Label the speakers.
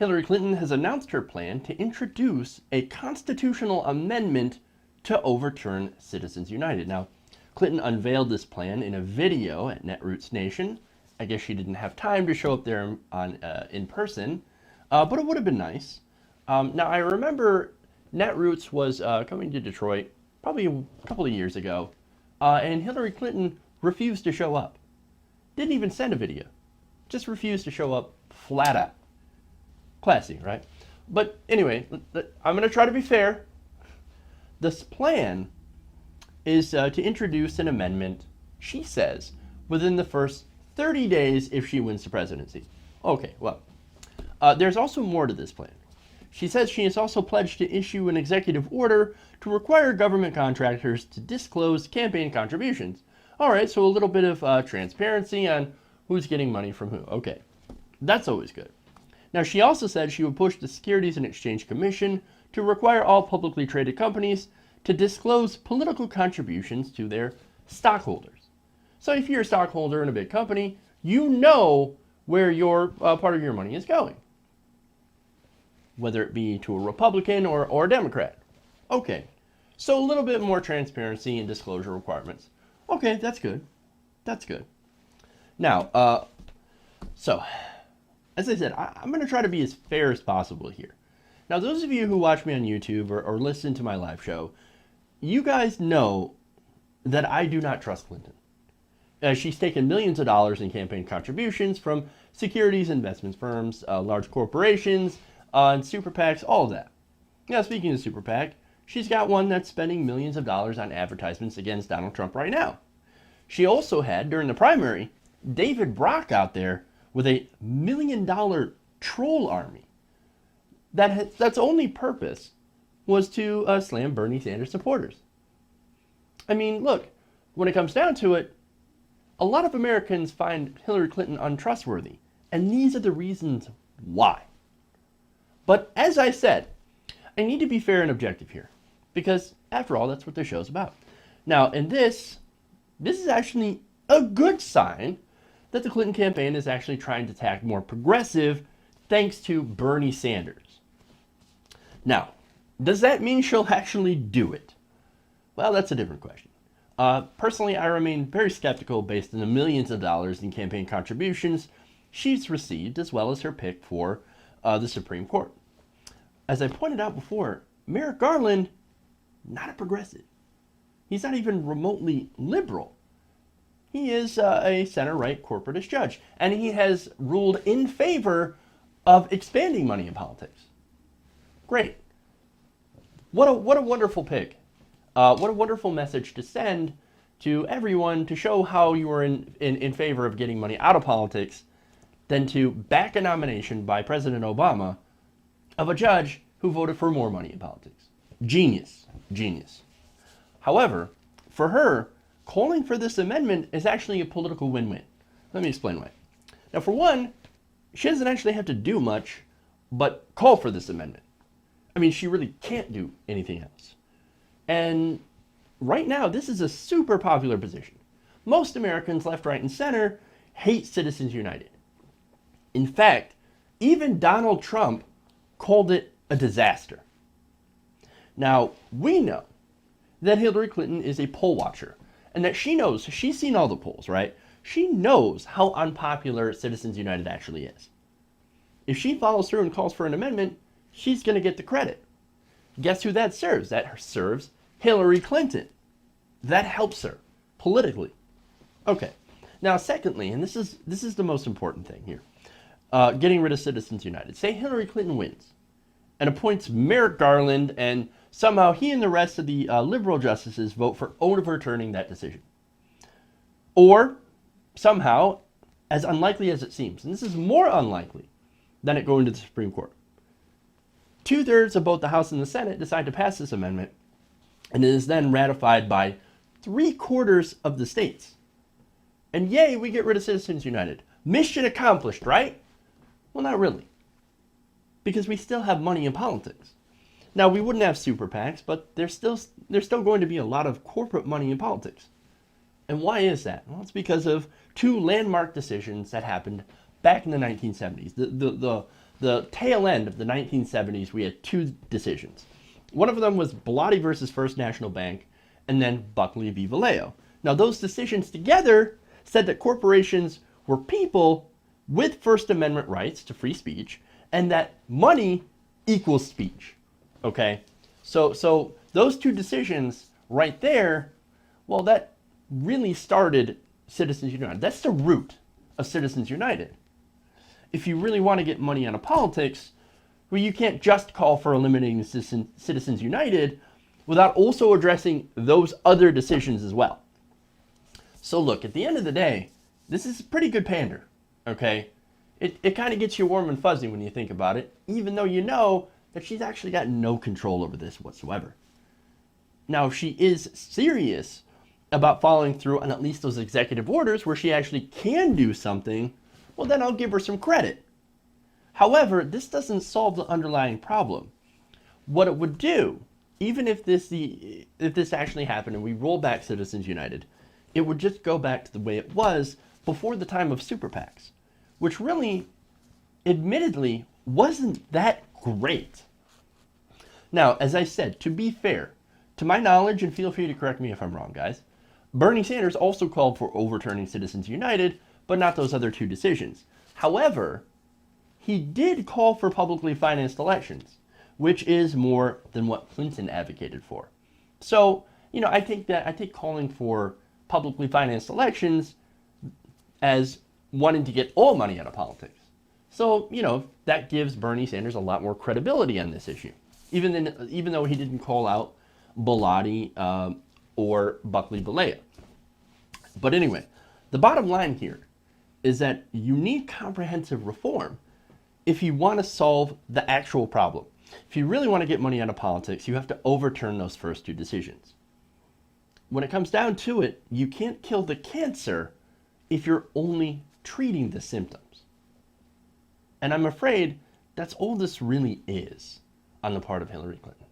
Speaker 1: Hillary Clinton has announced her plan to introduce a constitutional amendment to overturn Citizens United. Now, Clinton unveiled this plan in a video at Netroots Nation. I guess she didn't have time to show up there in person, but it would have been nice. Now, I remember Netroots was coming to Detroit probably a couple of years ago, and Hillary Clinton refused to show up. Didn't even send a video. Just refused to show up flat out. Classy, right? But anyway, I'm going to try to be fair. This plan is to introduce an amendment, she says, within the first 30 days if she wins the presidency. Okay, well, there's also more to this plan. She says she has also pledged to issue an executive order to require government contractors to disclose campaign contributions. All right, so a little bit of transparency on who's getting money from who. Okay, that's always good. Now, she also said she would push the Securities and Exchange Commission to require all publicly traded companies to disclose political contributions to their stockholders. So if you're a stockholder in a big company, you know where your part of your money is going, whether it be to a Republican or a Democrat. Okay, so a little bit more transparency and disclosure requirements. Okay, that's good. That's good. Now, so as I said, I'm going to try to be as fair as possible here. Now, those of you who watch me on YouTube or listen to my live show, you guys know that I do not trust Clinton. She's taken millions of dollars in campaign contributions from securities investment firms, large corporations, and super PACs, all of that. Now, speaking of super PAC, she's got one that's spending millions of dollars on advertisements against Donald Trump right now. She also had, during the primary, David Brock out there with a $1 million troll army that's only purpose was to slam Bernie Sanders supporters. I mean, look, when it comes down to it, a lot of Americans find Hillary Clinton untrustworthy, and these are the reasons why. But as I said, I need to be fair and objective here, because after all, that's what the show's about. Now, and this is actually a good sign that the Clinton campaign is actually trying to tack more progressive thanks to Bernie Sanders. Now, does that mean she'll actually do it? Well, that's a different question. Personally, I remain very skeptical based on the millions of dollars in campaign contributions she's received, as well as her pick for the Supreme Court. As I pointed out before, Merrick Garland, not a progressive. He's not even remotely liberal. He is a center-right corporatist judge, and he has ruled in favor of expanding money in politics. Great. What a wonderful pick. What a wonderful message to send to everyone to show how you are in favor of getting money out of politics than to back a nomination by President Obama of a judge who voted for more money in politics. Genius. Genius. However, for her, calling for this amendment is actually a political win-win. Let me explain why. Now, for one, she doesn't actually have to do much but call for this amendment. I mean, she really can't do anything else. And right now, this is a super popular position. Most Americans, left, right, and center, hate Citizens United. In fact, even Donald Trump called it a disaster. Now, we know that Hillary Clinton is a poll watcher, and that she knows, she's seen all the polls, right? She knows how unpopular Citizens United actually is. If she follows through and calls for an amendment, she's going to get the credit. Guess who that serves? That serves Hillary Clinton. That helps her politically. Okay. Now, secondly, and this is the most important thing here, getting rid of Citizens United. Say Hillary Clinton wins and appoints Merrick Garland, and somehow he and the rest of the liberal justices vote for overturning that decision. Or somehow, as unlikely as it seems, and this is more unlikely than it going to the Supreme Court, 2/3 of both the House and the Senate decide to pass this amendment, and it is then ratified by 3/4 of the states. And yay, we get rid of Citizens United. Mission accomplished, right? Well, not really. Because we still have money in politics. Now, we wouldn't have super PACs, but there's still going to be a lot of corporate money in politics. And why is that? Well, it's because of two landmark decisions that happened back in the 1970s. the tail end of the 1970s, we had two decisions. One of them was Bellotti versus First National Bank, and then Buckley v. Vallejo. Now, those decisions together said that corporations were people with First Amendment rights to free speech, and that money equals speech. Okay? So those two decisions right there, well, that really started Citizens United. That's the root of Citizens United. If you really want to get money out of politics, well, you can't just call for eliminating Citizens United without also addressing those other decisions as well. So look, at the end of the day, this is pretty good pander, okay? It kind of gets you warm and fuzzy when you think about it, even though you know that she's actually got no control over this whatsoever. Now, if she is serious about following through on at least those executive orders where she actually can do something, well, then I'll give her some credit. However, this doesn't solve the underlying problem. What it would do, even if this actually happened and we roll back Citizens United, it would just go back to the way it was before the time of super PACs, which really, admittedly, wasn't that great. Now, as I said, to be fair, to my knowledge, and feel free to correct me if I'm wrong, guys, Bernie Sanders also called for overturning Citizens United, but not those other two decisions. However, he did call for publicly financed elections, which is more than what Clinton advocated for. So, I take calling for publicly financed elections as wanting to get all money out of politics. So, that gives Bernie Sanders a lot more credibility on this issue, even though he didn't call out Bellotti or Buckley Vallejo. But anyway, the bottom line here is that you need comprehensive reform if you want to solve the actual problem. If you really want to get money out of politics, you have to overturn those first two decisions. When it comes down to it, you can't kill the cancer if you're only treating the symptoms. And I'm afraid that's all this really is on the part of Hillary Clinton.